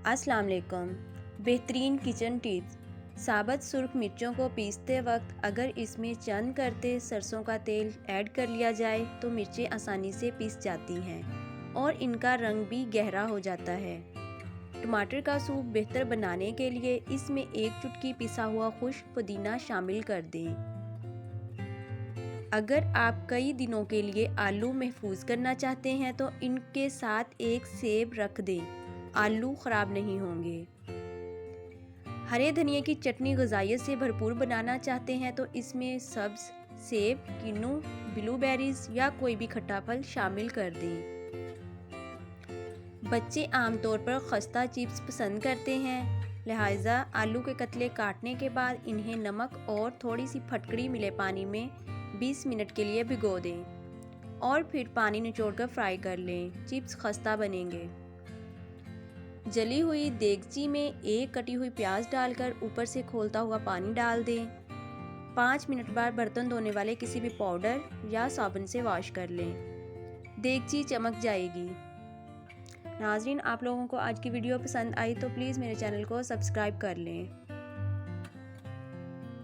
अस्सलाम वालेकुम। बेहतरीन किचन टिप्स। साबुत सुर्ख मिर्चों को पीसते वक्त अगर इसमें चंद करते सरसों का तेल ऐड कर लिया जाए तो मिर्चें आसानी से पीस जाती हैं और इनका रंग भी गहरा हो जाता है। टमाटर का सूप बेहतर बनाने के लिए इसमें एक चुटकी पिसा हुआ खुश्क पुदीना शामिल कर दें। अगर आप कई दिनों के लिए आलू महफूज करना चाहते हैं तो इनके साथ एक सेब रख दें, आलू ख़राब नहीं होंगे। हरे धनिए की चटनी ग़िज़ाइयत से भरपूर बनाना चाहते हैं तो इसमें सब्ज़ सेब, किन्नू, ब्लूबेरीज या कोई भी खट्टा फल शामिल कर दें। बच्चे आमतौर पर खस्ता चिप्स पसंद करते हैं, लिहाजा आलू के कतले काटने के बाद इन्हें नमक और थोड़ी सी फटकड़ी मिले पानी में 20 मिनट के लिए भिगो दें और फिर पानी निचोड़कर फ्राई कर लें। चिप्स खस्ता बनेंगे। जली हुई देगची में एक कटी हुई प्याज डालकर ऊपर से खौलता हुआ पानी डाल दें। 5 मिनट बाद बर्तन धोने वाले किसी भी पाउडर या साबुन से वॉश कर लें। देगची चमक जाएगी। नाज़रीन, आप लोगों को आज की वीडियो पसंद आई तो प्लीज़ मेरे चैनल को सब्सक्राइब कर लें।